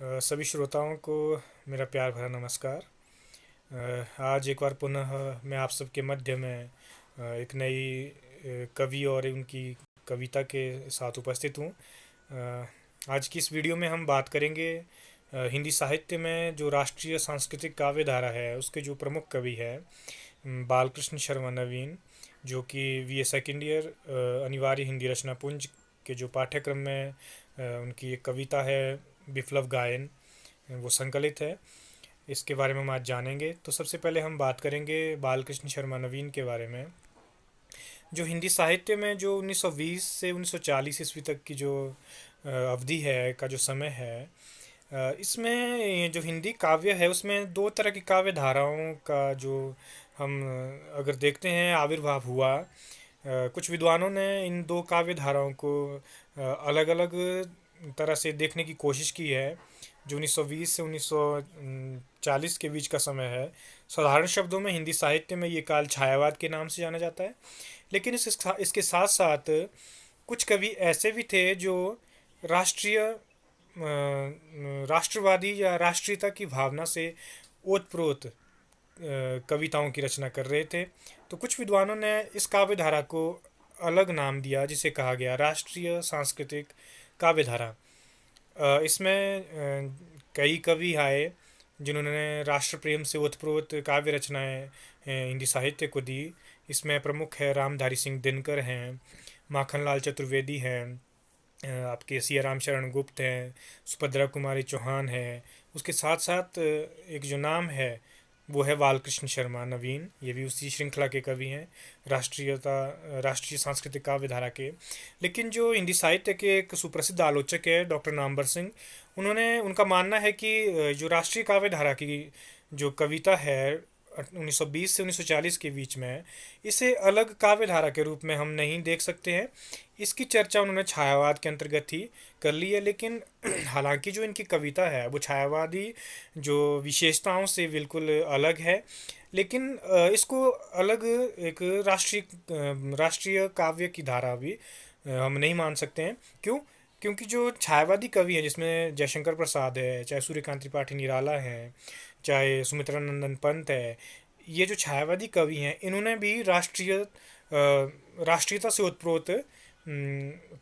सभी श्रोताओं को मेरा प्यार भरा नमस्कार। आज एक बार पुनः मैं आप सबके मध्य में एक नई कवि और उनकी कविता के साथ उपस्थित हूँ। आज की इस वीडियो में हम बात करेंगे हिंदी साहित्य में जो राष्ट्रीय सांस्कृतिक काव्य धारा है उसके जो प्रमुख कवि है बालकृष्ण शर्मा नवीन, जो कि बीए सेकेंड ईयर अनिवार्य हिंदी रचना पुंज के जो पाठ्यक्रम में उनकी एक कविता है विप्लव गायन, वो संकलित है। इसके बारे में हम आज जानेंगे। तो सबसे पहले हम बात करेंगे बालकृष्ण शर्मा नवीन के बारे में। जो हिंदी साहित्य में जो 1920 से 1940 ईस्वी तक की जो अवधि है का जो समय है, इसमें ये जो हिंदी काव्य है उसमें दो तरह की काव्य धाराओं का जो हम अगर देखते हैं आविर्भाव हुआ। कुछ विद्वानों ने इन दो काव्य धाराओं को अलग अलग तरह से देखने की कोशिश की है। जो 1920 से 1940 के बीच का समय है, साधारण शब्दों में हिंदी साहित्य में ये काल छायावाद के नाम से जाना जाता है। लेकिन इसके साथ साथ कुछ कवि ऐसे भी थे जो राष्ट्रीय राष्ट्रवादी या राष्ट्रीयता की भावना से ओतप्रोत कविताओं की रचना कर रहे थे। तो कुछ विद्वानों ने इस काव्य धारा को अलग नाम दिया जिसे कहा गया राष्ट्रीय सांस्कृतिक काव्य धारा। इसमें कई कवि आए जिन्होंने राष्ट्र प्रेम से ओतप्रोत काव्य रचनाएं हिंदी साहित्य को दी। इसमें प्रमुख है रामधारी सिंह दिनकर हैं, माखनलाल चतुर्वेदी हैं, आपके सियाराम शरण गुप्त हैं, सुभद्रा कुमारी चौहान है। उसके साथ साथ एक जो नाम है वो है बालकृष्ण शर्मा नवीन, ये भी उसी श्रृंखला के कवि हैं, राष्ट्रीय सांस्कृतिक काव्य धारा के। लेकिन जो हिंदी साहित्य के एक सुप्रसिद्ध आलोचक है डॉक्टर नामवर सिंह, उनका मानना है कि जो राष्ट्रीय काव्य धारा की जो कविता है 1920 से 1940 के बीच में, इसे अलग काव्य धारा के रूप में हम नहीं देख सकते हैं। इसकी चर्चा उन्होंने छायावाद के अंतर्गत ही कर ली है। लेकिन हालांकि जो इनकी कविता है वो छायावादी जो विशेषताओं से बिल्कुल अलग है, लेकिन इसको अलग एक राष्ट्रीय काव्य की धारा भी हम नहीं मान सकते हैं। क्यों? क्योंकि जो छायावादी कवि हैं जिसमें जयशंकर प्रसाद है, चाहे सूर्यकांत त्रिपाठी निराला हैं, चाहे सुमित्रा नंदन पंत है, ये जो छायावादी कवि हैं इन्होंने भी राष्ट्रीयता से उत्प्रोत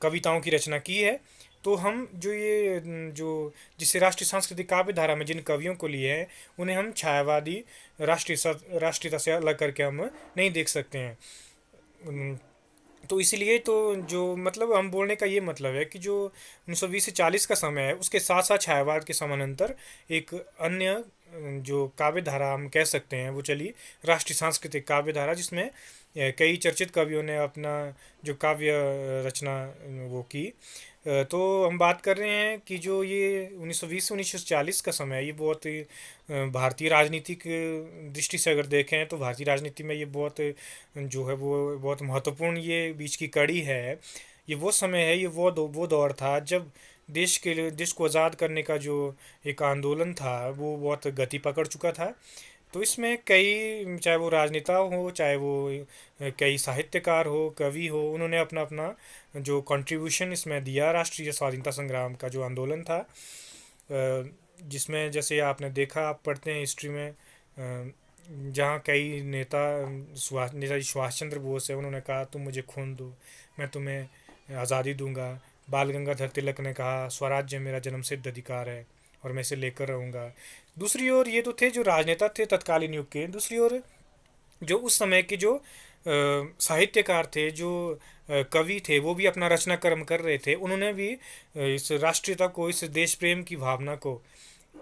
कविताओं की रचना की है। तो हम जो जिसे राष्ट्रीय सांस्कृतिक काव्य धारा में जिन कवियों को लिए हैं उन्हें हम छायावादी राष्ट्रीयता से अलग करके हम नहीं देख सकते हैं। तो इसीलिए तो जो मतलब हम बोलने का ये मतलब है कि जो 1920 से 40 का समय है उसके साथ साथ छायावाद के समानांतर एक अन्य जो काव्य धारा हम कह सकते हैं वो चली राष्ट्रीय सांस्कृतिक काव्य धारा, जिसमें कई चर्चित कवियों ने अपना जो काव्य रचना वो की। तो हम बात कर रहे हैं कि जो ये 1920 से 1940 का समय है ये बहुत भारतीय राजनीतिक दृष्टि से अगर देखें तो भारतीय राजनीति में ये बहुत जो है वो बहुत महत्वपूर्ण ये बीच की कड़ी है। ये वो समय है, ये वो दौर था जब देश को आज़ाद करने का जो एक आंदोलन था वो बहुत गति पकड़ चुका था। तो इसमें कई, चाहे वो राजनेता हो, चाहे वो कई साहित्यकार हो, कवि हो, उन्होंने अपना अपना जो कंट्रीब्यूशन इसमें दिया राष्ट्रीय स्वाधीनता संग्राम का जो आंदोलन था। जिसमें जैसे आपने देखा, आप पढ़ते हैं हिस्ट्री में, जहाँ कई नेताजी सुभाष चंद्र बोस है, उन्होंने कहा तुम मुझे खून दो मैं तुम्हें आज़ादी दूंगा। बाल गंगाधर तिलक ने कहा स्वराज्य मेरा जन्मसिद्ध अधिकार है और मैं इसे लेकर रहूँगा। दूसरी ओर ये तो थे जो राजनेता थे तत्कालीन युग के। दूसरी ओर जो उस समय के जो साहित्यकार थे, जो कवि थे, वो भी अपना रचना कर्म कर रहे थे। उन्होंने भी इस राष्ट्रीयता को, इस देश प्रेम की भावना को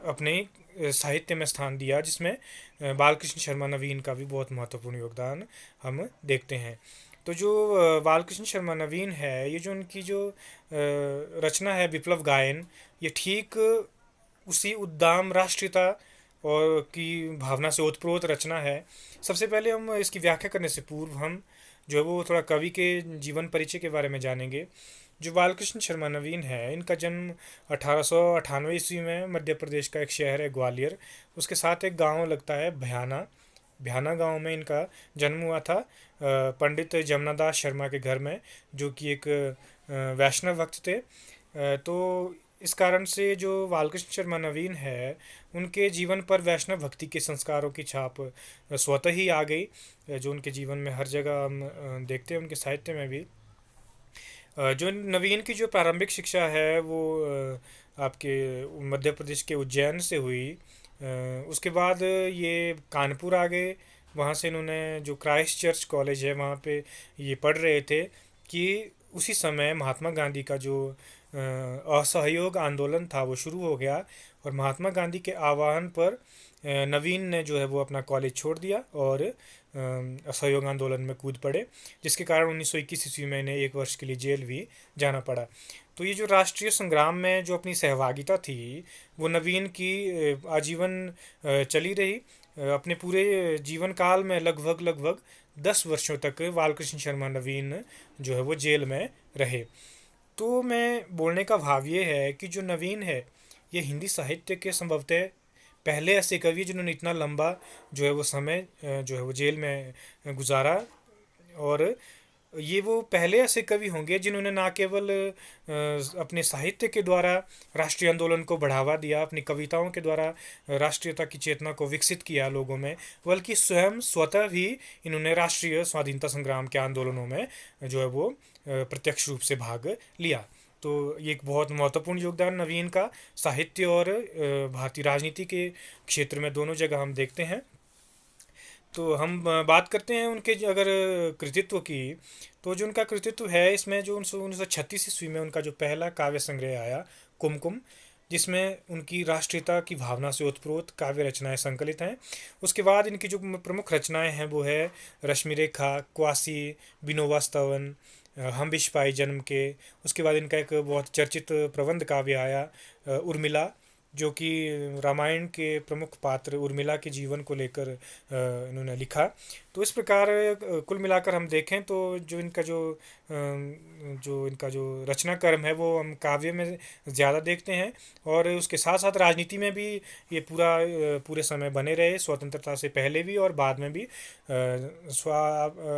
अपने साहित्य में स्थान दिया, जिसमें बालकृष्ण शर्मा नवीन का भी बहुत महत्वपूर्ण योगदान हम देखते हैं। तो जो बालकृष्ण शर्मा नवीन है, ये जो उनकी जो रचना है विप्लव गायन, ये ठीक उसी उद्दाम राष्ट्रीयता और की भावना से ओतप्रोत रचना है। सबसे पहले हम इसकी व्याख्या करने से पूर्व हम जो है वो थोड़ा कवि के जीवन परिचय के बारे में जानेंगे। जो बालकृष्ण शर्मा नवीन है, इनका जन्म 1898 ईस्वी में मध्य प्रदेश का एक शहर है ग्वालियर, उसके साथ एक गांव लगता है भयाना। भयाना गांव में इनका जन्म हुआ था पंडित जमनादास शर्मा के घर में, जो कि एक वैष्णव भक्त थे। तो इस कारण से जो बालकृष्ण शर्मा नवीन है, उनके जीवन पर वैष्णव भक्ति के संस्कारों की छाप स्वतः ही आ गई, जो उनके जीवन में हर जगह हम देखते हैं, उनके साहित्य में भी। जो नवीन की जो प्रारंभिक शिक्षा है वो आपके मध्य प्रदेश के उज्जैन से हुई। उसके बाद ये कानपुर आ गए। वहाँ से इन्होंने जो क्राइस्ट चर्च कॉलेज है वहाँ पे ये पढ़ रहे थे कि उसी समय महात्मा गांधी का जो असहयोग आंदोलन था वो शुरू हो गया, और महात्मा गांधी के आह्वान पर नवीन ने जो है वो अपना कॉलेज छोड़ दिया और असहयोग आंदोलन में कूद पड़े, जिसके कारण 1921 ईस्वी में इन्हें एक वर्ष के लिए जेल भी जाना पड़ा। तो ये जो राष्ट्रीय संग्राम में जो अपनी सहभागिता थी वो नवीन की आजीवन चली रही। अपने पूरे जीवन काल में लगभग लगभग 10 वर्षों तक बालकृष्ण शर्मा नवीन जो है वो जेल में रहे। तो मैं बोलने का भाव ये है कि जो नवीन है ये हिंदी साहित्य के संभवतः पहले ऐसे कवि जिन्होंने इतना लंबा जो है वो समय जो है वो जेल में गुजारा, और ये वो पहले ऐसे कवि होंगे जिन्होंने ना केवल अपने साहित्य के द्वारा राष्ट्रीय आंदोलन को बढ़ावा दिया, अपनी कविताओं के द्वारा राष्ट्रीयता की चेतना को विकसित किया लोगों में, बल्कि स्वयं स्वतः भी इन्होंने राष्ट्रीय स्वाधीनता संग्राम के आंदोलनों में जो है वो प्रत्यक्ष रूप से भाग लिया। तो ये एक बहुत महत्वपूर्ण योगदान नवीन का साहित्य और भारतीय राजनीति के क्षेत्र में दोनों जगह हम देखते हैं। तो हम बात करते हैं उनके अगर कृतित्व की, तो जो उनका कृतित्व है इसमें जो 1936 ईस्वी में उनका जो पहला काव्य संग्रह आया कुमकुम, जिसमें उनकी राष्ट्रीयता की भावना से ओतप्रोत काव्य रचनाएं संकलित हैं। उसके बाद इनकी जो प्रमुख रचनाएं हैं वो है रश्मि रेखा, क्वासी, विनोबा स्तवन, हम विश्व पाए जन्म के। उसके बाद इनका एक बहुत चर्चित प्रबंध काव्य आया उर्मिला, जो कि रामायण के प्रमुख पात्र उर्मिला के जीवन को लेकर इन्होंने लिखा। तो इस प्रकार कुल मिलाकर हम देखें तो जो इनका जो रचना कर्म है वो हम काव्य में ज़्यादा देखते हैं, और उसके साथ साथ राजनीति में भी ये पूरे समय बने रहे, स्वतंत्रता से पहले भी और बाद में भी।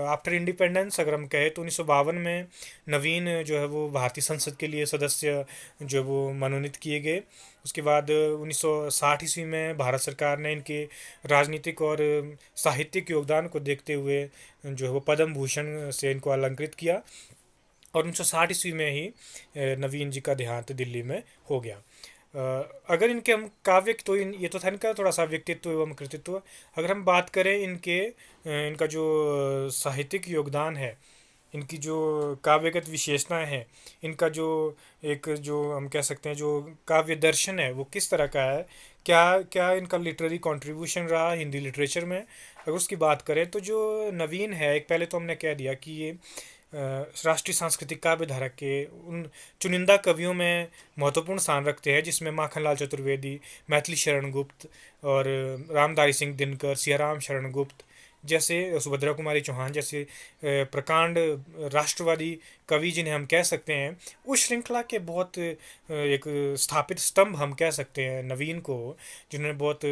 आफ्टर इंडिपेंडेंस अगर हम कहें तो 1952 में नवीन जो है वो भारतीय संसद के लिए सदस्य जो वो मनोनीत किए गए। उसके बाद 1960 ईस्वी में भारत सरकार ने इनके राजनीतिक और साहित्यिक योगदान को देखते हुए जो है वो पद्म भूषण से इनको अलंकृत किया, और 1960 ईस्वी में ही नवीन जी का देहांत दिल्ली में हो गया। अगर इनके हम काव्य तो ये तो था इनका थोड़ा सा व्यक्तित्व एवं कृतित्व। अगर हम बात करें इनका जो साहित्यिक योगदान है, इनकी जो काव्यगत विशेषताएं हैं, इनका जो एक जो हम कह सकते हैं जो काव्य दर्शन है वो किस तरह का है, क्या क्या इनका लिटरेरी कंट्रीब्यूशन रहा हिंदी लिटरेचर में, अगर उसकी बात करें तो जो नवीन है, एक पहले तो हमने कह दिया कि ये राष्ट्रीय सांस्कृतिक काव्य धारा के उन चुनिंदा कवियों में महत्वपूर्ण स्थान रखते हैं, जिसमें माखनलाल चतुर्वेदी, मैथिली शरण गुप्त और रामधारी सिंह दिनकर, सियाराम शरण गुप्त जैसे, सुभद्रा कुमारी चौहान जैसे प्रकांड राष्ट्रवादी कवि जिन्हें हम कह सकते हैं, उस श्रृंखला के बहुत एक स्थापित स्तंभ हम कह सकते हैं नवीन को, जिन्होंने बहुत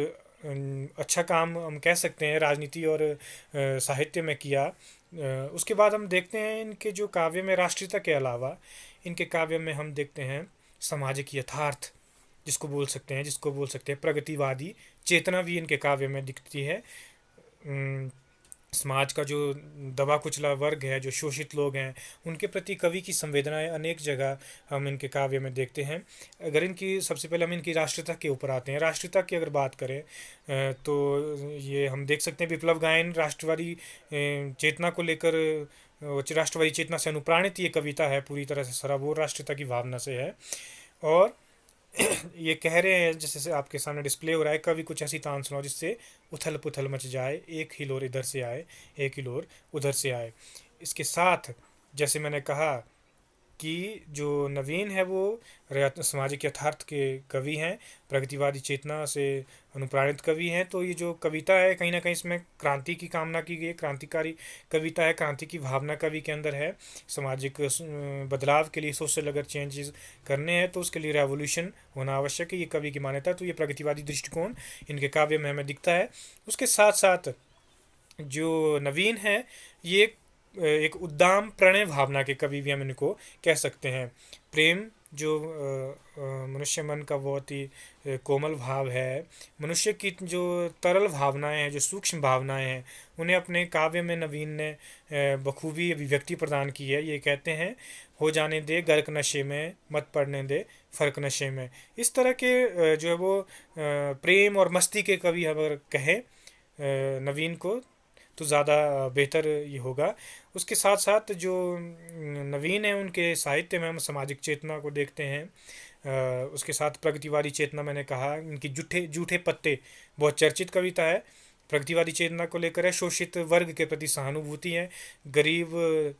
अच्छा काम हम कह सकते हैं राजनीति और साहित्य में किया। उसके बाद हम देखते हैं इनके जो काव्य में राष्ट्रीयता के अलावा इनके काव्य में हम देखते हैं सामाजिक यथार्थ जिसको बोल सकते हैं प्रगतिवादी चेतना भी इनके काव्य में दिखती है। समाज का जो दबा कुचला वर्ग है, जो शोषित लोग हैं, उनके प्रति कवि की संवेदनाएं अनेक जगह हम इनके काव्य में देखते हैं। अगर इनकी सबसे पहले हम इनकी राष्ट्रीयता के ऊपर आते हैं, राष्ट्रीयता की अगर बात करें तो ये हम देख सकते हैं विप्लव गायन राष्ट्रवादी चेतना को लेकर, राष्ट्रवादी चेतना से अनुप्राणित ये कविता है, पूरी तरह से सराबोर राष्ट्रीयता की भावना से है। और ये कह रहे हैं, जैसे से आपके सामने डिस्प्ले हो रहा है, कभी कुछ ऐसी तान सुनाओ जिससे उथल पुथल मच जाए, एक हिलोर इधर से आए, एक हिलोर उधर से आए। इसके साथ जैसे मैंने कहा कि जो नवीन है वो सामाजिक यथार्थ के कवि हैं, प्रगतिवादी चेतना से अनुप्राणित कवि हैं। तो ये जो कविता है कहीं ना कहीं इसमें क्रांति की कामना की गई, क्रांतिकारी कविता है, क्रांति की भावना कवि के अंदर है। सामाजिक बदलाव के लिए, सोशल अगर चेंजेस करने हैं तो उसके लिए रेवोल्यूशन होना आवश्यक है, ये कवि की मान्यता। तो ये प्रगतिवादी दृष्टिकोण इनके काव्य में हमें दिखता है। उसके साथ साथ जो नवीन है ये एक उद्दाम प्रणय भावना के कवि भी हम इनको कह सकते हैं। प्रेम जो मनुष्य मन का बहुत ही कोमल भाव है, मनुष्य की जो तरल भावनाएं हैं, जो सूक्ष्म भावनाएं हैं, उन्हें अपने काव्य में नवीन ने बखूबी अभिव्यक्ति प्रदान की है। ये कहते हैं, हो जाने दे गर्क नशे में, मत पड़ने दे फर्क नशे में। इस तरह के जो है वो प्रेम और मस्ती के कवि अगर कहें नवीन को, तो ज़्यादा बेहतर ये होगा। उसके साथ साथ जो नवीन है, उनके साहित्य में हम सामाजिक चेतना को देखते हैं। उसके साथ प्रगतिवादी चेतना, मैंने कहा इनकी जूठे जूठे पत्ते बहुत चर्चित कविता है। प्रगतिवादी चेतना को लेकर है, शोषित वर्ग के प्रति सहानुभूति है, गरीब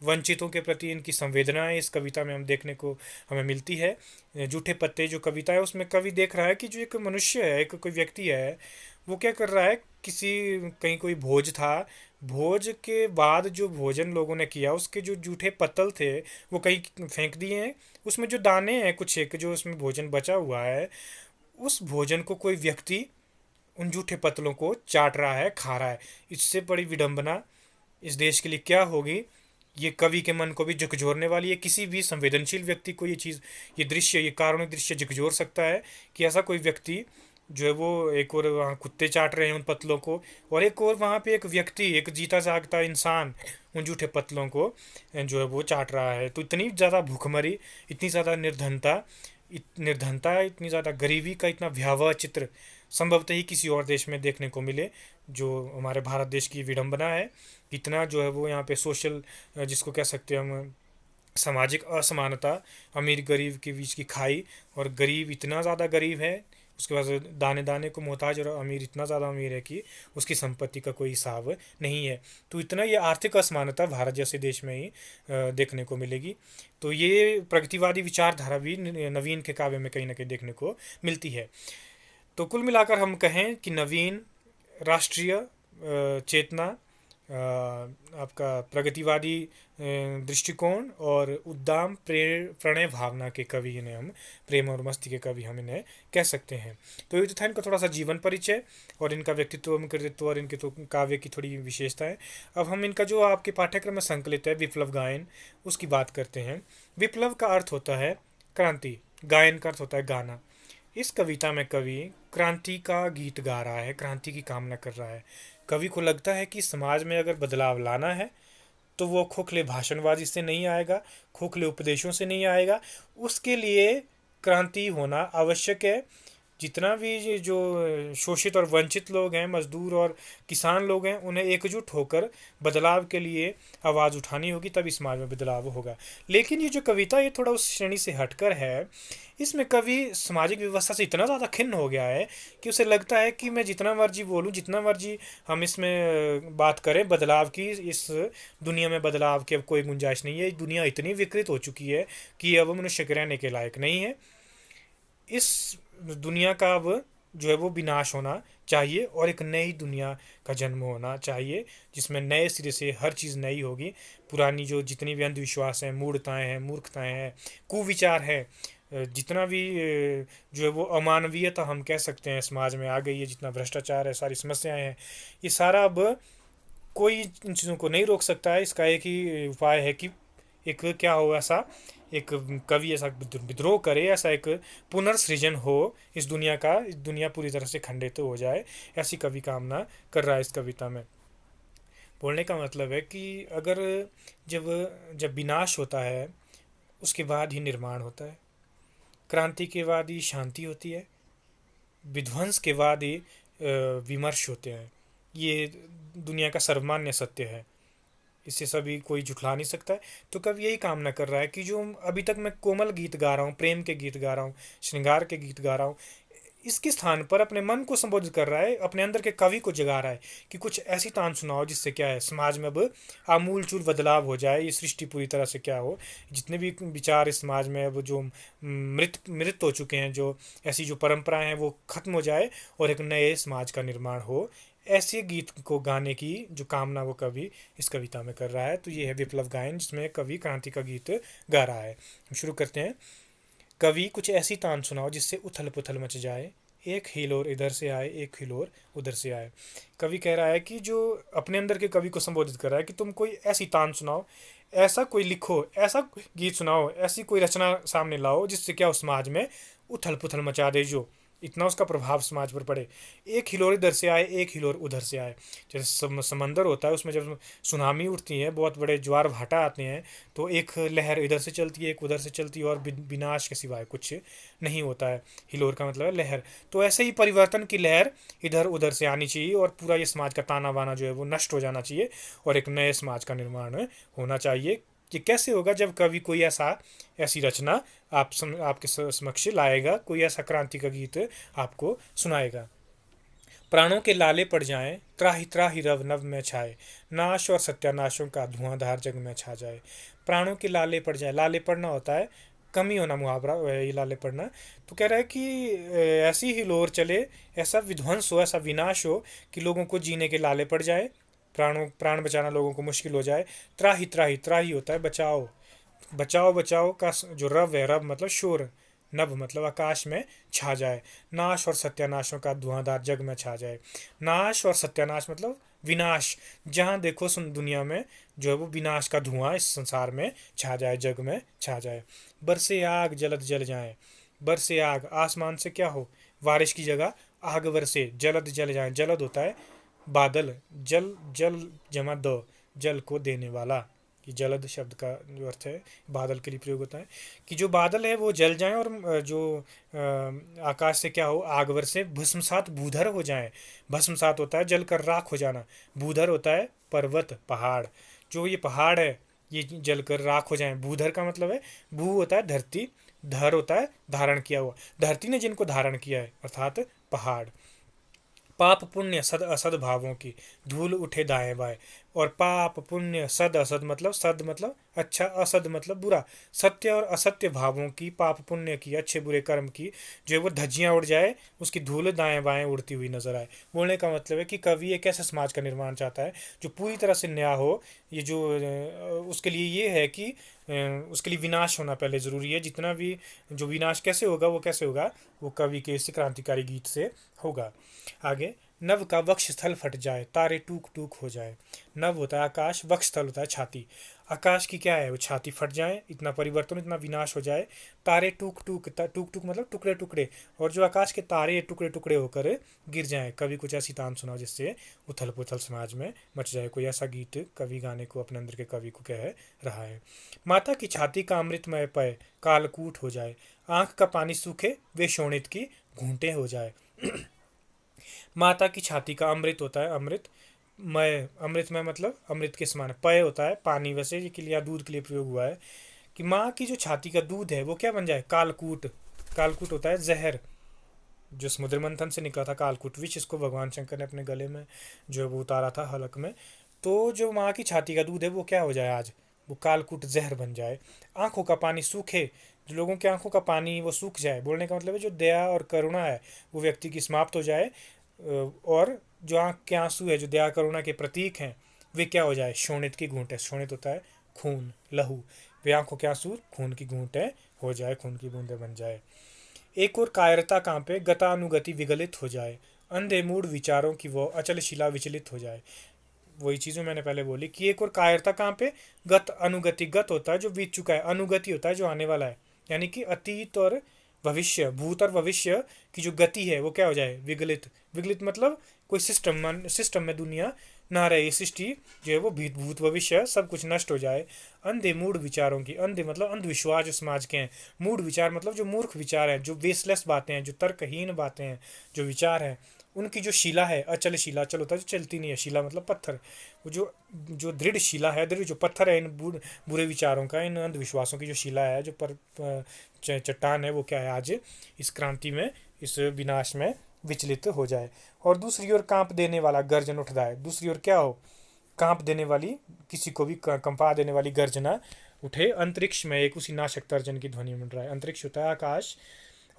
वंचितों के प्रति इनकी संवेदनाएं इस कविता में हम देखने को हमें मिलती है। जूठे पत्ते जो कविता है, उसमें कवि देख रहा है कि जो एक मनुष्य है, एक कोई व्यक्ति है, वो क्या कर रहा है, किसी कहीं कोई भोज था, भोज के बाद जो भोजन लोगों ने किया, उसके जो जूठे पत्तल थे वो कहीं फेंक दिए हैं। उसमें जो दाने हैं कुछ एक, जो उसमें भोजन बचा हुआ है, उस भोजन को कोई व्यक्ति उन जूठे पत्तलों को चाट रहा है, खा रहा है। इससे बड़ी विडंबना इस देश के लिए क्या होगी। ये कवि के मन को भी झकझोरने वाली है। किसी भी संवेदनशील व्यक्ति को ये चीज़, ये दृश्य, ये कारुणिक दृश्य झकझोर सकता है कि ऐसा कोई व्यक्ति जो है वो, एक और वहाँ कुत्ते चाट रहे हैं उन पतलों को, और एक और वहाँ पे एक व्यक्ति, एक जीता जागता इंसान उन जूठे पतलों को जो है वो चाट रहा है। तो इतनी ज़्यादा भूखमरी, इतनी ज़्यादा निर्धनता, इतनी ज़्यादा गरीबी का इतना भयावह चित्र संभवतः ही किसी और देश में देखने को मिले, जो हमारे भारत देश की विडंबना है। इतना जो है वो यहाँ पे सोशल, जिसको कह सकते हैं हम, सामाजिक असमानता, अमीर गरीब के बीच की खाई, और गरीब इतना ज़्यादा गरीब है, उसके बाद दाने दाने को मोहताज, और अमीर इतना ज़्यादा अमीर है कि उसकी संपत्ति का कोई हिसाब नहीं है। तो इतना ये आर्थिक असमानता भारत जैसे देश में ही देखने को मिलेगी। तो ये प्रगतिवादी विचारधारा भी नवीन के काव्य में कहीं ना कहीं देखने को मिलती है। तो कुल मिलाकर हम कहें कि नवीन राष्ट्रीय चेतना, आपका प्रगतिवादी दृष्टिकोण और उद्दाम प्रणय भावना के कवि इन्हें हम, प्रेम और मस्ती के कवि हम इन्हें कह सकते हैं। तो ये तो था इनका थोड़ा सा जीवन परिचय और इनका व्यक्तित्व, कृतित्व और इनके तो काव्य की थोड़ी विशेषताएं। अब हम इनका जो आपके पाठ्यक्रम में संकलित है विप्लव गायन, उसकी बात करते हैं। विप्लव का अर्थ होता है क्रांति, गायन का अर्थ होता है गाना। इस कविता में कवि क्रांति का गीत गा रहा है, क्रांति की कामना कर रहा है। कवि को लगता है कि समाज में अगर बदलाव लाना है तो वो खोखले भाषणबाजी से नहीं आएगा, खोखले उपदेशों से नहीं आएगा। उसके लिए क्रांति होना आवश्यक है। जितना भी ये जो शोषित और वंचित लोग हैं, मजदूर और किसान लोग हैं, उन्हें एकजुट होकर बदलाव के लिए आवाज़ उठानी होगी, तभी समाज में बदलाव होगा। लेकिन ये जो कविता, ये थोड़ा उस श्रेणी से हटकर है। इसमें कवि सामाजिक व्यवस्था से इतना ज़्यादा खिन्न हो गया है कि उसे लगता है कि मैं जितना मर्जी बोलूँ, जितना मर्जी हम इसमें बात करें बदलाव की, इस दुनिया में बदलाव की अब कोई गुंजाइश नहीं है। दुनिया इतनी विकृत हो चुकी है कि अब मनुष्य के रहने के लायक नहीं है। इस दुनिया का अब जो है वो विनाश होना चाहिए और एक नई दुनिया का जन्म होना चाहिए, जिसमें नए सिरे से हर चीज़ नई होगी। पुरानी जो जितनी भी अंधविश्वास हैं, मूढ़ताएं हैं, मूर्खताएं हैं, कुविचार है, जितना भी जो है वो अमानवीयता हम कह सकते हैं समाज में आ गई है, जितना भ्रष्टाचार है, सारी समस्याएं हैं, ये सारा अब कोई इन चीज़ों को नहीं रोक सकता है। इसका एक ही उपाय है कि एक क्या हो, ऐसा एक कवि ऐसा विद्रोह करे, ऐसा एक पुनर्सृजन हो इस दुनिया का, इस दुनिया पूरी तरह से खंडित हो जाए, ऐसी कवि कामना कर रहा है इस कविता में। बोलने का मतलब है कि अगर जब जब विनाश होता है, उसके बाद ही निर्माण होता है। क्रांति के बाद ही शांति होती है, विध्वंस के बाद ही विमर्श होते हैं। ये दुनिया का सर्वमान्य सत्य है, इससे सभी कोई झुठला नहीं सकता है। तो कवि यही कामना कर रहा है कि जो अभी तक मैं कोमल गीत गा रहा हूँ, प्रेम के गीत गा रहा हूँ, श्रृंगार के गीत गा रहा हूँ, इसके स्थान पर अपने मन को संबोधित कर रहा है, अपने अंदर के कवि को जगा रहा है कि कुछ ऐसी तान सुनाओ जिससे क्या है, समाज में अब आमूल चूल बदलाव हो जाए, ये सृष्टि पूरी तरह से क्या हो, जितने भी विचार इस समाज में अब जो मृत हो चुके हैं, जो ऐसी जो परंपराएं हैं वो खत्म हो जाए और एक नए समाज का निर्माण हो। ऐसे गीत को गाने की जो कामना वो कवि इस कविता में कर रहा है। तो ये है विप्लव गायन, जिसमें कवि क्रांति का गीत गा रहा है। हम शुरू करते हैं। कवि कुछ ऐसी तान सुनाओ जिससे उथल पुथल मच जाए, एक हिलोर इधर से आए, एक हिलोर उधर से आए। कवि कह रहा है कि जो अपने अंदर के कवि को संबोधित कर रहा है कि तुम कोई ऐसी तान सुनाओ, ऐसा कोई लिखो, ऐसा गीत सुनाओ, ऐसी कोई रचना सामने लाओ जिससे क्या उस समाज में उथल पुथल मचा दे, जो इतना उसका प्रभाव समाज पर पड़े। एक हिलोर इधर से आए, एक हिलोर उधर से आए। जैसे समंदर होता है, उसमें जब सुनामी उठती है, बहुत बड़े ज्वार भाटा आते हैं, तो एक लहर इधर से चलती है, एक उधर से चलती है, और विनाश के सिवाय कुछ नहीं होता है। हिलोर का मतलब है लहर। तो ऐसे ही परिवर्तन की लहर इधर उधर से आनी चाहिए, और पूरा ये समाज का ताना बाना जो है वो नष्ट हो जाना चाहिए, और एक नए समाज का निर्माण होना चाहिए। ये कैसे होगा? जब कभी कोई ऐसी रचना आपके समक्ष लाएगा, कोई ऐसा क्रांति का गीत आपको सुनाएगा। प्राणों के लाले पड़ जाएं, त्राहि त्राहि रव नभ में छाए, नाश और सत्यानाशों का धुआंधार जग में छा जाए। प्राणों के लाले पड़ जाए, लाले पड़ना होता है कमी होना, मुहावरा ये लाले पड़ना। तो कह रहा है कि ऐसी ही लोर चले, ऐसा विध्वंस हो, ऐसा विनाश हो कि लोगों को जीने के लाले पड़ जाए, प्राण बचाना लोगों को मुश्किल हो जाए। त्राहि त्राहि, त्राहि होता है बचाओ, बचाओ बचाओ का जो रव है, रव मतलब शोर, नभ मतलब आकाश में छा जाए। नाश और सत्यानाशों का धुआंधार जग में छा जाए। नाश और सत्यानाश मतलब विनाश, जहाँ देखो सुन दुनिया में जो है वो विनाश का धुआं इस संसार में छा जाए, जग में छा जाए। बरसे आग जलद जल जाए, बरसे आग, आसमान से क्या हो, बारिश की जगह आग बरसे, जलद जल जाए। जलद होता है बादल, जल जल जमा दो, जल को देने वाला। कि जलद शब्द का जो अर्थ है बादल के लिए प्रयोग होता है, कि जो बादल है वो जल जाएं, और जो आकाश से क्या हो, आग बरसे, भस्मसात भूधर हो जाएं। भस्मसात होता है जलकर राख हो जाना, भूधर होता है पर्वत पहाड़, जो ये पहाड़ है ये जलकर राख हो जाएं। भूधर का मतलब है, भू होता है धरती, धर होता है धारण किया हुआ, धरती ने जिनको धारण किया है अर्थात पहाड़। पाप पुण्य सद असद भावों की धूल उठे दाएं बाएं, और पाप पुण्य सद असद मतलब सद मतलब अच्छा, असद मतलब बुरा, सत्य और असत्य भावों की, पाप पुण्य की, अच्छे बुरे कर्म की जो है वो धज्जियां उड़ जाए, उसकी धूल दाएं बाएं उड़ती हुई नजर आए। बोलने का मतलब है कि कवि एक ऐसे समाज का निर्माण चाहता है जो पूरी तरह से नया हो। ये जो उसके लिए ये है कि उसके लिए विनाश होना पहले ज़रूरी है। जितना भी जो विनाश कैसे होगा, वो कैसे होगा, वो कवि के इस क्रांतिकारी गीत से होगा। आगे, नभ का वक्ष स्थल फट जाए, तारे टूक टूक हो जाए। नभ होता है आकाश, वक्ष स्थल होता है छाती। आकाश की क्या है, वो छाती फट जाए, इतना परिवर्तन, इतना विनाश हो जाए। तारे टूक टूक, टूक टूक मतलब टुकड़े टुकड़े, और जो आकाश के तारे टुकड़े टुकड़े होकर गिर जाएं। कभी कुछ ऐसी तान सुनाओ जिससे उथल पुथल समाज में मच जाए। कोई ऐसा गीत कवि गाने को अपने अंदर के कवि को कह रहा है। माता की छाती का अमृतमय पय कालकूट हो जाए, आंख का पानी सूखे वे शोणित की घूंटे हो जाए। माता की छाती का अमृत होता है, अमृत में मतलब अमृत के समान। पय होता है पानी, वैसे ये के लिए दूध के लिए प्रयोग हुआ है, कि माँ की जो छाती का दूध है वो क्या बन जाए, कालकूट। कालकूट होता है जहर, जो समुद्र मंथन से निकला था कालकूट विष, इसको भगवान शंकर ने अपने गले में जो है वो उतारा था हलक में। तो जो माँ की छाती का दूध है वो क्या हो जाए आज, वो कालकूट जहर बन जाए। आंखों का पानी सूखे, जो लोगों की आंखों का पानी वो सूख जाए। बोलने का मतलब है जो दया और करुणा है वो व्यक्ति की समाप्त हो जाए, और जो आंख के आंसू है जो दया करुणा के प्रतीक हैं वे क्या हो जाए, शोणित की घूंटे। शोणित होता है खून, लहू, वे आंखों के आंसू खून की घूंटे हो जाए, खून की बूंदे बन जाए। एक और कायरता कांपे, गतानुगति विगलित हो जाए, अंधे मूड विचारों की वो अचल शिला विचलित हो जाए। वही चीज़ें मैंने पहले बोली कि एक और कायरता कांपे, गत अनुगति, गत होता है जो बीत चुका है, अनुगति होता है जो आने वाला है, यानी कि अतीत और भविष्य, भूत और भविष्य की जो गति है वो क्या हो जाए, विगलित। विगलित मतलब कोई सिस्टम में दुनिया ना रहे, सृष्टि जो है वो भूत भविष्य सब कुछ नष्ट हो जाए। अंधे मूड विचारों की, अंधे मतलब अंधविश्वास जो समाज के हैं, मूड विचार मतलब जो मूर्ख विचार हैं, जो बेसलेस बातें हैं, जो तर्कहीन बातें हैं, जो विचार हैं, उनकी जो शिला है, अचल शिला, अचल होता है जो चलती नहीं है, शिला मतलब पत्थर, वो जो दृढ़ शिला है, दृढ़ जो पत्थर है इन बुरे विचारों का, इन अंधविश्वासों की जो शिला है, जो चट्टान है, वो क्या है आज इस क्रांति में, इस विनाश में विचलित हो जाए। और दूसरी ओर कांप देने वाला गर्जन उठ जाए। दूसरी ओर क्या हो, कांप देने वाली, किसी को भी कंपा देने वाली गर्जना उठे। अंतरिक्ष में एक उसी नाशक तर्जन की ध्वनि मिल रहा है। अंतरिक्ष होता है आकाश,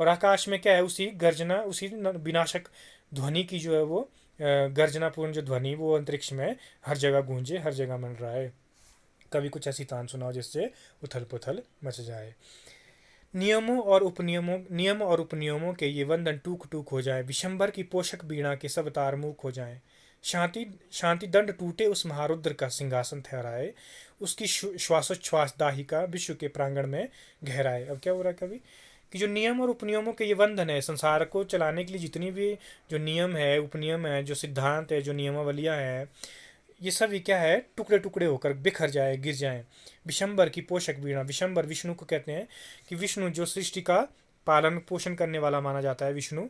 और आकाश में क्या है, उसी गर्जना, उसी विनाशक ध्वनि की जो है वो गर्जनापूर्ण जो ध्वनि वो अंतरिक्ष में हर जगह गूंजे, हर जगह मिल रहा है। कभी कुछ ऐसी तान सुनाओ जिससे उथल पुथल मच जाए। नियम और उपनियमों के ये बंधन टूक टूक हो जाए, विशंबर की पोषक बीणा के सब तार मूक हो जाएं। शांति शांति दंड टूटे उस महारुद्र का सिंहासन ठहराए, उसकी श्वासोच्छ्वास दाहिका विश्व के प्रांगण में गहराए। अब क्या हो रहा है कभी कि जो नियम और उपनियमों के ये बंधन है, संसार को चलाने के लिए जितनी भी जो नियम है, उपनियम है, जो सिद्धांत है, जो नियमावलियाँ हैं, ये सब ही क्या है, टुकड़े टुकड़े होकर बिखर जाए, गिर जाएं। विशंबर की पोषक बीणा, विशंबर विष्णु को कहते हैं कि विष्णु जो सृष्टि का पालन पोषण करने वाला माना जाता है, विष्णु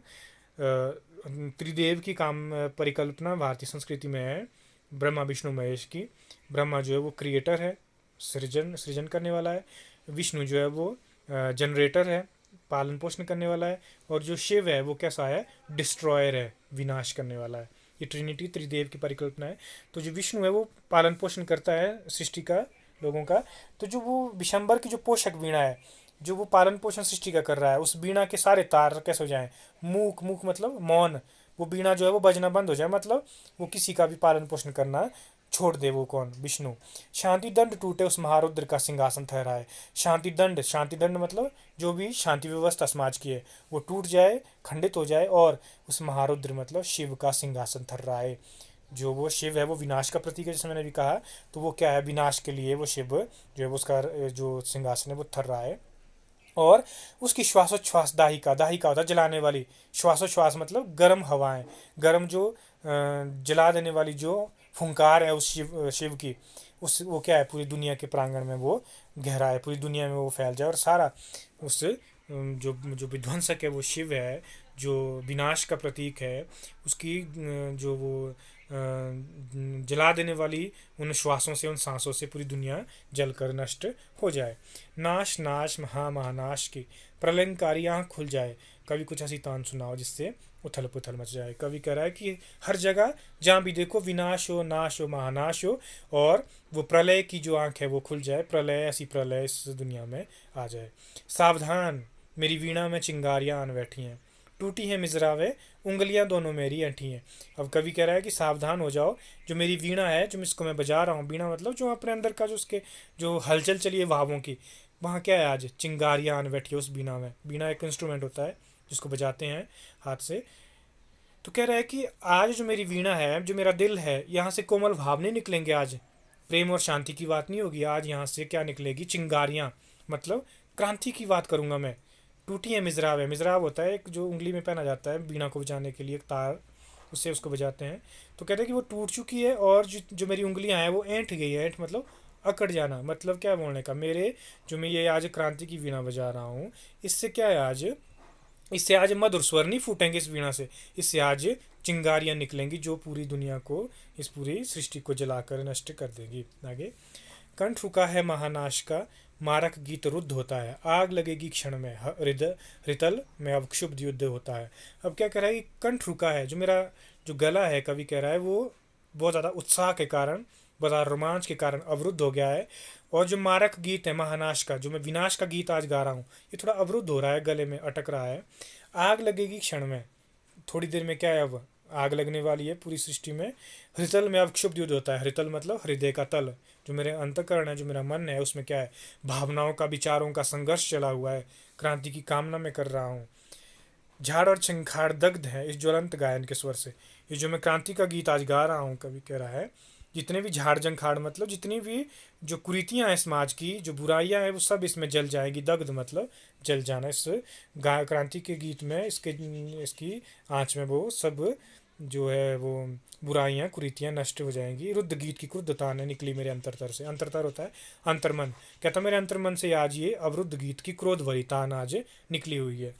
त्रिदेव की काम परिकल्पना भारतीय संस्कृति में है, ब्रह्मा विष्णु महेश की। ब्रह्मा जो है वो क्रिएटर है, सृजन करने वाला है। विष्णु जो है वो जनरेटर है, पालन पोषण करने वाला है। और जो शिव है वो कैसा है, डिस्ट्रॉयर है, विनाश करने वाला है। ये ट्रिनिटी त्रिदेव की परिकल्पना है। तो जो विष्णु है वो पालन पोषण करता है सृष्टि का, लोगों का। तो जो वो विशंबर की जो पोषक बीणा है, जो वो पालन पोषण सृष्टि का कर रहा है, उस बीणा के सारे तार कैसे हो जाएं, मूक। मूक मतलब मौन। वो बीणा जो है वो बजना बंद हो जाए, मतलब वो किसी का भी पालन पोषण करना छोड़ दे। वो कौन, विष्णु। शांति दंड टूटे उस महारुद्र का सिंहासन ठहराए। शांति दंड मतलब जो भी शांति व्यवस्था समाज की है वो टूट जाए, खंडित हो जाए, और उस महारुद्र मतलब शिव का सिंहासन ठहराए। जो वो शिव है वो विनाश का प्रतीक है, जैसे मैंने भी कहा। तो वो क्या है, विनाश के लिए वो शिव जो है वो उसका जो सिंहासन है वो थर रहा है। और उसकी श्वासोच्छ्वास दाहिका, दाहिका होता है जलाने वाली, श्वासोच्छ्वास मतलब गर्म हवाएं, गर्म जो जला देने वाली जो फुंकार है उस शिव की, उस वो क्या है, पूरी दुनिया के प्रांगण में वो गहरा है, पूरी दुनिया में वो फैल जाए। और सारा उस जो जो विध्वंसक है वो शिव है, जो विनाश का प्रतीक है, उसकी जो वो जला देने वाली उन श्वासों से, उन सांसों से पूरी दुनिया जलकर नष्ट हो जाए। नाश नाश महानाश की प्रलयंकारी आँख खुल जाए। कभी कुछ ऐसी तान सुनाओ जिससे उथल पुथल मच जाए। कभी कह रहा है कि हर जगह जहाँ भी देखो विनाश हो, नाश हो, महानाश हो, और वो प्रलय की जो आँख है वो खुल जाए, प्रलय, ऐसी प्रलय इस दुनिया में आ जाए। सावधान, मेरी वीणा में चिंगारियाँ आन बैठी हैं, टूटी हैं मिजरावे, उंगलियां दोनों मेरी ऐंठी हैं। अब कवि कह रहा है कि सावधान हो जाओ, जो मेरी वीणा है, जो इसको मैं बजा रहा हूँ, वीणा मतलब जो अपने अंदर का जो उसके जो हलचल चली है भावों की, वहाँ क्या है, आज चिंगारियां आन बैठी है उस वीणा में। वीणा एक इंस्ट्रूमेंट होता है जिसको बजाते हैं हाथ से। तो कह रहा है कि आज जो मेरी वीणा है, जो मेरा दिल है, यहाँ से कोमल भाव नहीं निकलेंगे आज, प्रेम और शांति की बात नहीं होगी आज। यहाँ से क्या निकलेगी, चिंगारियाँ, मतलब क्रांति की बात करूँगा मैं। टूटी है मिजराब, है मिजराब होता है एक जो उंगली में पहना जाता है बीणा को बजाने के लिए, एक तार, उससे उसको बजाते हैं। तो कहते हैं कि वो टूट चुकी है, और जो मेरी उंगलियां हैं वो ऐंठ गई है। ऐंठ मतलब अकड़ जाना, मतलब क्या बोलने का, मेरे जो मैं ये आज क्रांति की वीणा बजा रहा हूँ, इससे क्या है, आज इससे आज मधुर स्वर नहीं फूटेंगे इस वीणा से, इससे आज चिंगारियां निकलेंगी जो पूरी दुनिया को, इस पूरी सृष्टि को जलाकर नष्ट कर देगी। आगे, कंठ रुका है महानाश का, मारक गीत रुद्ध होता है, आग लगेगी क्षण में, हृदय रितल में अब क्षुब्ध युद्ध होता है। अब क्या कह रहा है कि कंठ रुका है, जो मेरा जो गला है, कवि कह रहा है वो बहुत ज़्यादा उत्साह के कारण, बहुत ज़्यादा रोमांच के कारण अवरुद्ध हो गया है। और जो मारक गीत है महानाश का, जो मैं विनाश का गीत आज गा रहा हूँ, ये थोड़ा अवरुद्ध हो रहा है, गले में अटक रहा है। आग लगेगी क्षण में, थोड़ी देर में क्या है, अब आग लगने वाली है पूरी सृष्टि में। हृतल में अब क्षुब्ध युद्ध होता है, हृतल मतलब हृदय का तल, जो मेरे अंतकरण है, जो मेरा मन है, उसमें क्या है, भावनाओं का, विचारों का संघर्ष चला हुआ है, क्रांति की कामना में कर रहा हूँ। झाड़ और छिंखाड़ दग्ध है इस ज्वलंत गायन के स्वर से। ये जो मैं क्रांति का गीत आज गा रहा हूँ, कवि कह रहा है, जितने भी झाड़ झंखाड़ मतलब जितनी भी जो कुरीतियाँ हैं समाज की, जो बुराइयाँ हैं, वो सब इसमें जल जाएगी। दग्ध मतलब जल जाना। इस क्रांति के गीत में, इसके इसकी आँच में वो सब जो है वो बुराइयाँ, कुरीतियाँ नष्ट हो जाएंगी। रुद्ध गीत की क्रुद्धता ने निकली मेरे अंतरतर से। अंतरतर होता है अंतर्मन, कहता मेरे अंतर्मन से आज ये अवरुद्ध गीत की क्रोध भरी तान आज निकली हुई है।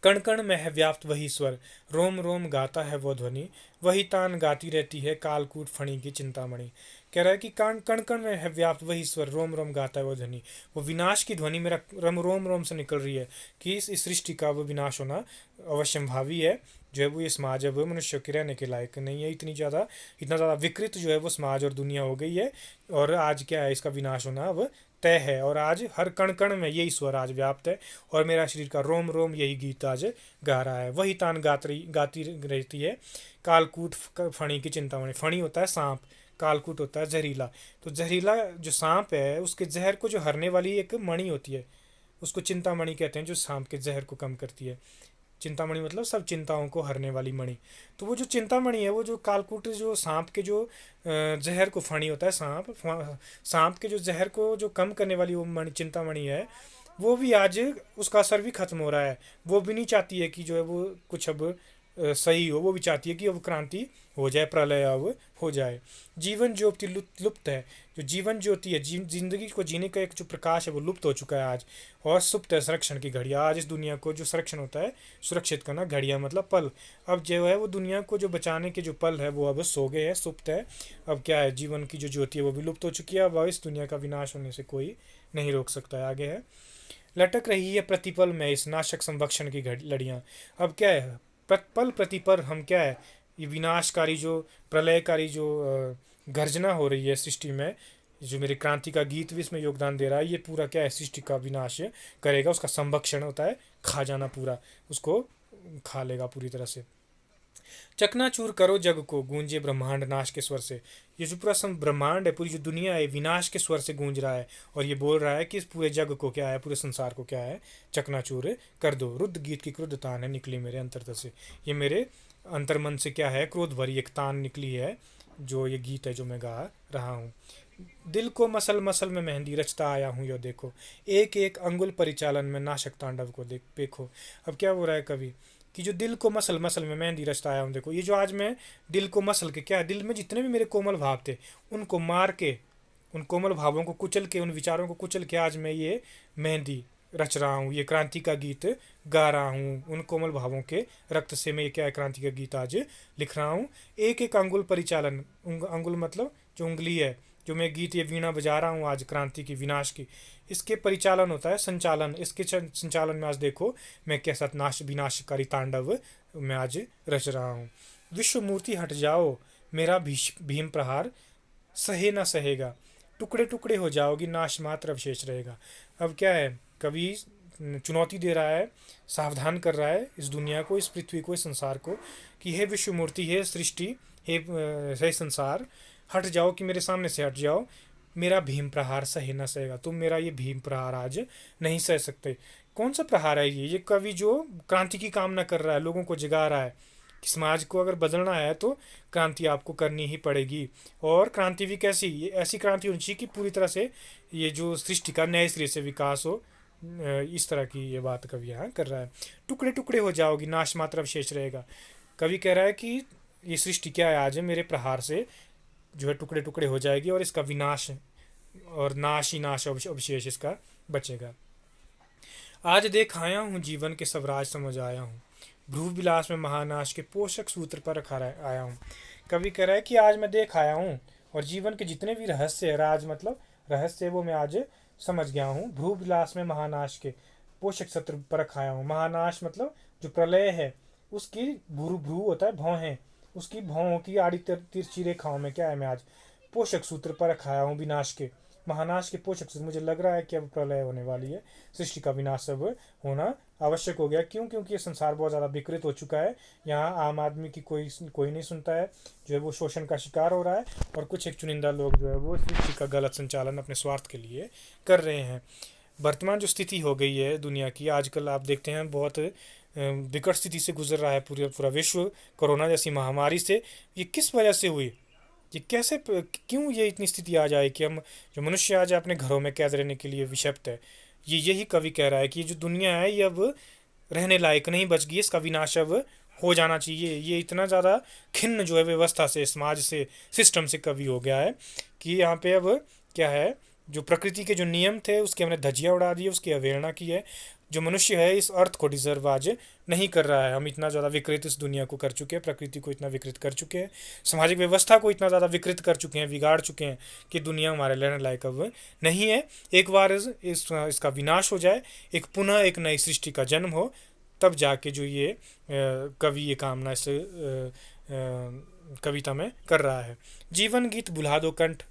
कण कण में है व्याप्त वही स्वर, रोम रोम गाता है वो ध्वनि, वही तान गाती रहती है कालकूट फणी की चिंतामणि। कह रहा है कि कण कण में है व्याप्त वही स्वर, रोम रोम गाता है वो ध्वनि, वो विनाश की ध्वनि मेरा रोम रोम से निकल रही है कि इस सृष्टि का वो विनाश होना अवश्यंभावी है। जो है वो ये समाज अब मनुष्य के रहने के लायक नहीं है, इतना ज़्यादा विकृत जो है वो समाज और दुनिया हो गई है। और आज क्या है, इसका विनाश होना अब तय है। और आज हर कण कण में यही स्वर आज व्याप्त है, और मेरा शरीर का रोम रोम यही गीत आज गा रहा है। वही तान गाती रहती है कालकूट फणी की चिंतामणि। फणी होता है सांप, कालकूट होता है जहरीला। तो जहरीला जो सांप है, उसके जहर को जो हरने वाली एक मणि होती है, उसको चिंतामणि कहते हैं, जो सांप के जहर को कम करती है। चिंतामणि मतलब सब चिंताओं को हरने वाली मणि। तो वो जो चिंतामणि है, वो जो कालकूट, जो सांप के जो जहर को, फणी होता है सांप के जो जहर को जो कम करने वाली वो मणि, चिंतामणि है, वो भी आज उसका असर भी खत्म हो रहा है। वो भी नहीं चाहती है कि जो है वो कुछ अब सही हो, वो भी चाहती है कि अब क्रांति हो जाए, प्रलय अब हो जाए। जीवन ज्योति लुप्त है। जो जीवन ज्योति है, जिंदगी को जीने का एक जो प्रकाश है, वो लुप्त हो चुका है आज। और सुप्त है संरक्षण की घड़ियाँ। आज इस दुनिया को जो संरक्षण होता है, सुरक्षित करना, घड़ियाँ मतलब पल, अब जो है वो दुनिया को जो बचाने के जो पल है वो अब सो गए हैं, सुप्त है। अब क्या है, जीवन की जो ज्योति है वो भी लुप्त हो चुकी है। अब इस दुनिया का विनाश होने से कोई नहीं रोक सकता है। आगे है, लटक रही है प्रतिपल में इस नाशक संरक्षण की लड़ियाँ। अब क्या है, पल प्रतिपल हम क्या है, ये विनाशकारी जो प्रलयकारी जो गर्जना हो रही है सृष्टि में, जो मेरे क्रांति का गीत भी इसमें योगदान दे रहा है, ये पूरा क्या है, सृष्टि का विनाश करेगा। उसका संभक्षण होता है, खा जाना, पूरा उसको खा लेगा पूरी तरह से। चकनाचूर करो जग को, गूंजे ब्रह्मांड नाश के स्वर से। ये जो पूरा ब्रह्मांड है, पूरी जो दुनिया है, विनाश के स्वर से गूंज रहा है। और ये बोल रहा है कि इस पूरे जग को क्या है, पूरे संसार को क्या है, चकनाचूर कर दो। रुद्र गीत की क्रुद्ध तान है निकली मेरे अंतरतल से। ये मेरे अंतर्मन से क्या है, क्रोध भरी एक तान निकली है, जो ये गीत है जो मैं गा रहा हूँ। दिल को मसल मसल में मेहंदी रचता आया हूँ, यो देखो एक एक अंगुल परिचालन में नाशक तांडव को देखो। अब क्या हो रहा है कवि, कि जो दिल को मसल मसल में मेहंदी रचता आया हूँ देखो, ये जो आज मैं दिल को मसल के, क्या है, दिल में जितने भी मेरे कोमल भाव थे उनको मार के, उन कोमल भावों को कुचल के, उन विचारों को कुचल के आज मैं ये मेहंदी रच रहा हूँ, ये क्रांति का गीत गा रहा हूँ। उन कोमल भावों के रक्त से मैं ये क्या है, क्रांति का गीत आज लिख रहा हूँ। एक एक अंगुल परिचालन, अंगुल मतलब जो उंगली है, जो मैं गीत ये वीणा बजा रहा हूँ आज क्रांति की, विनाश की, इसके परिचालन होता है संचालन। इसके संचालन में आज देखो मैं कैसा नाश विनाशकारी तांडव मैं आज रच रहा हूँ। विश्व मूर्ति हट जाओ, मेरा भीम प्रहार सहे ना सहेगा, टुकड़े टुकड़े हो जाओगी, नाश मात्र अवशेष रहेगा। अब क्या है, कवि चुनौती दे रहा है, सावधान कर रहा है इस दुनिया को, इस पृथ्वी को, इस संसार को, कि हे विश्व मूर्ति, हे सृष्टि, हे संसार, हट जाओ, कि मेरे सामने से हट जाओ। मेरा भीम प्रहार सहे ना सहेगा, तुम मेरा ये भीम प्रहार आज नहीं सह सकते। कौन सा प्रहार है ये कवि जो क्रांति की कामना कर रहा है, लोगों को जगा रहा है कि समाज को अगर बदलना है तो क्रांति आपको करनी ही पड़ेगी। और क्रांति भी कैसी, ये ऐसी क्रांति होनी चाहिए कि पूरी तरह से ये जो सृष्टि का नए सिरे से विकास हो। इस तरह की ये बात कवि यहाँ कर रहा है। टुकड़े टुकड़े हो जाओगी, नाश मात्र अवशेष रहेगा। कवि कह रहा है कि ये सृष्टि क्या है, आज मेरे प्रहार से जो है टुकड़े टुकड़े हो जाएगी, और इसका विनाश और नाश ही नाश अवशेष इसका बचेगा। आज देख आया हूँ जीवन के सब राज समझ आया हूँ, भ्रू विलास में महानाश के पोषक सूत्र पर आया हूँ। कवि कह रहा है कि आज मैं देख आया हूँ, और जीवन के जितने भी रहस्य है, राज मतलब रहस्य, वो मैं आज समझ गया हूँ। भ्रू विलास में महानाश के पोषक सूत्र पर आया हूँ। महानाश मतलब जो प्रलय है उसकी भ्रू होता है, भौं है, उसकी भौं की आड़ी तिरछी रेखाओं में क्या है, मैं आज पोषक सूत्र पर खाया हूँ विनाश के, महानाश के पोषक सूत्र। मुझे लग रहा है कि अब प्रलय होने वाली है, सृष्टि का विनाश अब होना आवश्यक हो गया। क्यों? क्योंकि ये संसार बहुत ज़्यादा विकृत हो चुका है। यहाँ आम आदमी की कोई नहीं सुनता है, जो है वो शोषण का शिकार हो रहा है, और कुछ एक चुनिंदा लोग जो है वो सृष्टि का गलत संचालन अपने स्वार्थ के लिए कर रहे हैं। वर्तमान जो स्थिति हो गई है दुनिया की, आजकल आप देखते हैं बहुत विकट स्थिति से गुजर रहा है पूरा विश्व। कोरोना जैसी महामारी से, ये किस वजह से हुई, ये कैसे, क्यों ये इतनी स्थिति आ जाए कि हम जो मनुष्य आज अपने घरों में कैद रहने के लिए विषप्त है। यही कवि कह रहा है कि ये जो दुनिया है ये अब रहने लायक नहीं बच गई, इसका विनाश अब हो जाना चाहिए। ये इतना ज़्यादा खिन्न जो है व्यवस्था से, समाज से, सिस्टम से कवि हो गया है कि यहाँ पे अब क्या है, जो प्रकृति के जो नियम थे उसकी हमने धज्जियाँ उड़ा दी है, उसकी अवहेलना की है। जो मनुष्य है इस अर्थ को डिजर्व आज नहीं कर रहा है। हम इतना ज़्यादा विकृत इस दुनिया को कर चुके हैं, प्रकृति को इतना विकृत कर चुके हैं, सामाजिक व्यवस्था को इतना ज़्यादा विकृत कर चुके हैं, बिगाड़ चुके हैं कि दुनिया हमारे रहने लायक अब नहीं है। एक बार इसका विनाश हो जाए, एक पुनः एक नई सृष्टि का जन्म हो, तब जाके जो ये कवि ये कामना इस कविता में कर रहा है। जीवन गीत बुला दो कंठ,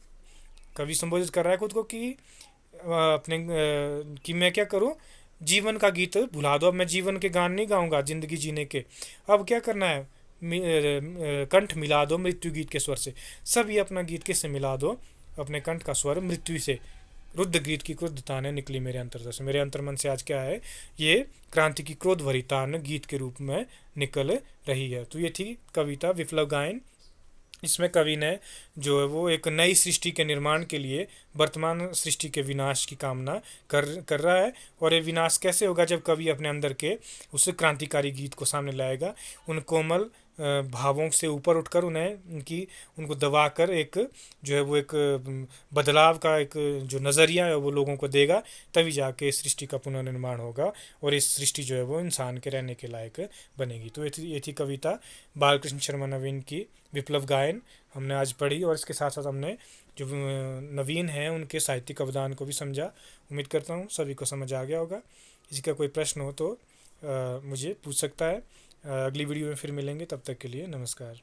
कवि संबोधित कर रहा है खुद को कि अपने कि मैं क्या करूं, जीवन का गीत भुला दो। अब मैं जीवन के गान नहीं गाऊंगा जिंदगी जीने के, अब क्या करना है, कंठ मिला दो मृत्यु गीत के स्वर से। सब ये अपना गीत किससे मिला दो, अपने कंठ का स्वर मृत्यु से, रुद्र गीत की क्रुद्ध ताने निकली मेरे अंतर्दर से। मेरे अंतर्मन से आज क्या है, ये क्रांति की क्रोध भरी तान गीत के रूप में निकल रही है। तो ये थी कविता विप्लव गायन। इसमें कवि ने जो है वो एक नई सृष्टि के निर्माण के लिए वर्तमान सृष्टि के विनाश की कामना कर रहा है। और ये विनाश कैसे होगा, जब कवि अपने अंदर के उस क्रांतिकारी गीत को सामने लाएगा, उन कोमल भावों से ऊपर उठकर उनको दबाकर एक जो है वो एक बदलाव का एक जो नज़रिया है वो लोगों को देगा। तभी जाके इस सृष्टि का पुनर्निर्माण होगा और इस सृष्टि जो है वो इंसान के रहने के लायक बनेगी। तो ये थी कविता बालकृष्ण शर्मा नवीन की विप्लव गायन हमने आज पढ़ी, और इसके साथ साथ हमने जो नवीन हैं उनके साहित्यिक अवदान को भी समझा। उम्मीद करता हूँ सभी को समझ आ गया होगा। किसी का कोई प्रश्न हो तो मुझे पूछ सकता है। अगली वीडियो में फिर मिलेंगे, तब तक के लिए नमस्कार।